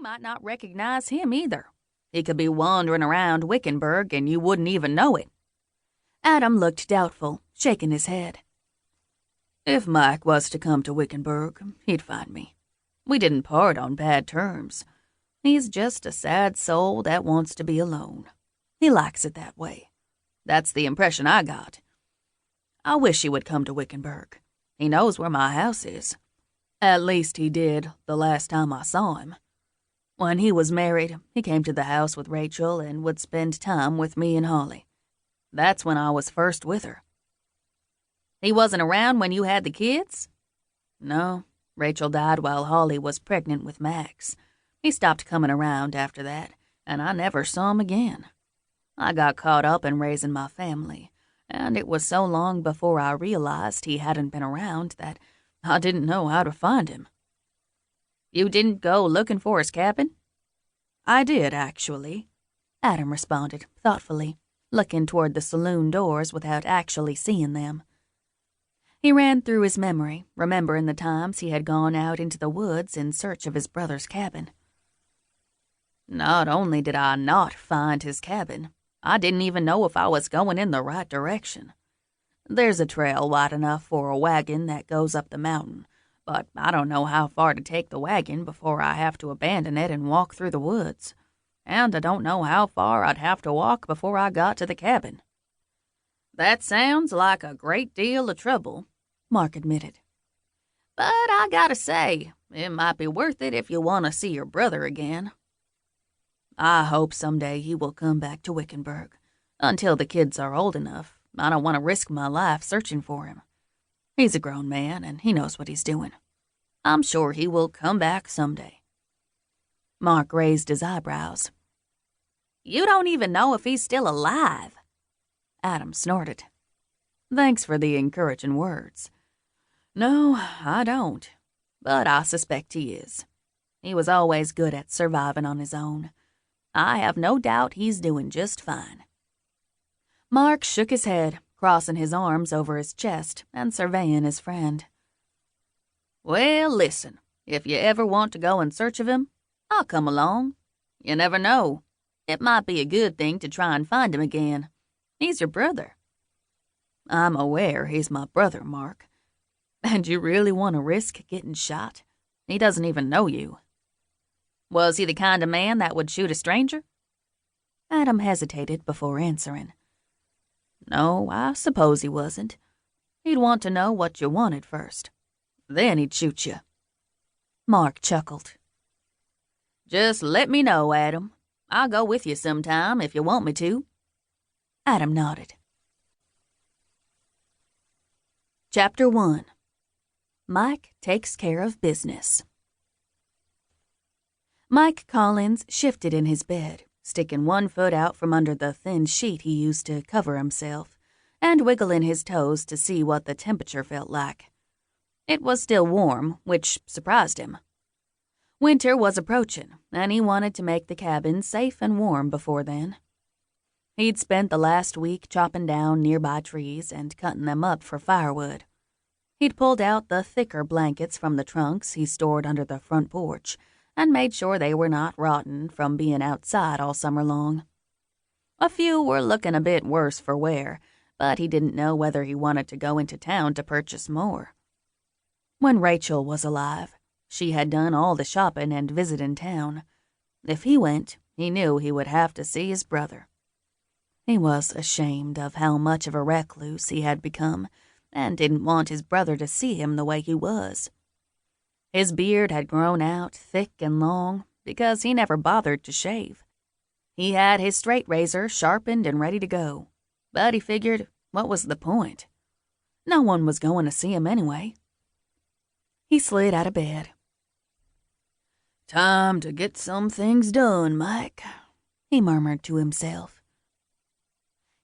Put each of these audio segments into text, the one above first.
might not recognize him either. He could be wandering around Wickenburg and you wouldn't even know it." Adam looked doubtful, shaking his head. "If Mike was to come to Wickenburg, he'd find me. We didn't part on bad terms. He's just a sad soul that wants to be alone. He likes it that way. That's the impression I got. I wish he would come to Wickenburg. He knows where my house is. At least he did the last time I saw him. When he was married, he came to the house with Rachel and would spend time with me and Holly. That's when I was first with her." "He wasn't around when you had the kids?" "No. Rachel died while Holly was pregnant with Max. He stopped coming around after that, and I never saw him again. I got caught up in raising my family, and it was so long before I realized he hadn't been around that I didn't know how to find him." "You didn't go looking for his cabin?" "I did, actually," Adam responded thoughtfully, looking toward the saloon doors without actually seeing them. He ran through his memory, remembering the times he had gone out into the woods in search of his brother's cabin. "Not only did I not find his cabin, I didn't even know if I was going in the right direction. There's a trail wide enough for a wagon that goes up the mountain, but I don't know how far to take the wagon before I have to abandon it and walk through the woods. And I don't know how far I'd have to walk before I got to the cabin." "That sounds like a great deal of trouble," Mark admitted. "But I gotta say, it might be worth it if you want to see your brother again." "I hope someday he will come back to Wickenburg. Until the kids are old enough, I don't want to risk my life searching for him. He's a grown man, and he knows what he's doing. I'm sure he will come back someday." Mark raised his eyebrows. "You don't even know if he's still alive." Adam snorted. "Thanks for the encouraging words. No, I don't. But I suspect he is. He was always good at surviving on his own. I have no doubt he's doing just fine." Mark shook his head, crossing his arms over his chest and surveying his friend. "Well, listen, if you ever want to go in search of him, I'll come along. You never know. It might be a good thing to try and find him again. He's your brother." "I'm aware he's my brother, Mark. And you really want to risk getting shot? He doesn't even know you." "Was he the kind of man that would shoot a stranger?" Adam hesitated before answering. "No, I suppose he wasn't. He'd want to know what you wanted first. Then he'd shoot you." Mark chuckled. "Just let me know, Adam. I'll go with you sometime if you want me to." Adam nodded. Chapter 1. Mike Takes Care of Business. Mike Collins shifted in his bed, sticking one foot out from under the thin sheet he used to cover himself, and wiggling his toes to see what the temperature felt like. It was still warm, which surprised him. Winter was approaching, and he wanted to make the cabin safe and warm before then. He'd spent the last week chopping down nearby trees and cutting them up for firewood. He'd pulled out the thicker blankets from the trunks he stored under the front porch and made sure they were not rotten from being outside all summer long. A few were looking a bit worse for wear, but he didn't know whether he wanted to go into town to purchase more. When Rachel was alive, she had done all the shopping and visiting town. If he went, he knew he would have to see his brother. He was ashamed of how much of a recluse he had become, and didn't want his brother to see him the way he was. His beard had grown out thick and long because he never bothered to shave. He had his straight razor sharpened and ready to go, but he figured, what was the point? No one was going to see him anyway. He slid out of bed. "Time to get some things done, Mike," he murmured to himself.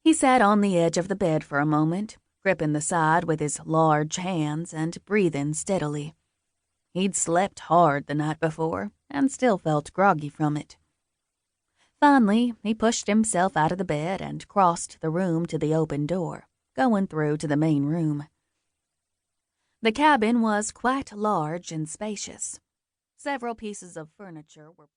He sat on the edge of the bed for a moment, gripping the side with his large hands and breathing steadily. He'd slept hard the night before and still felt groggy from it. Finally, he pushed himself out of the bed and crossed the room to the open door, going through to the main room. The cabin was quite large and spacious. Several pieces of furniture were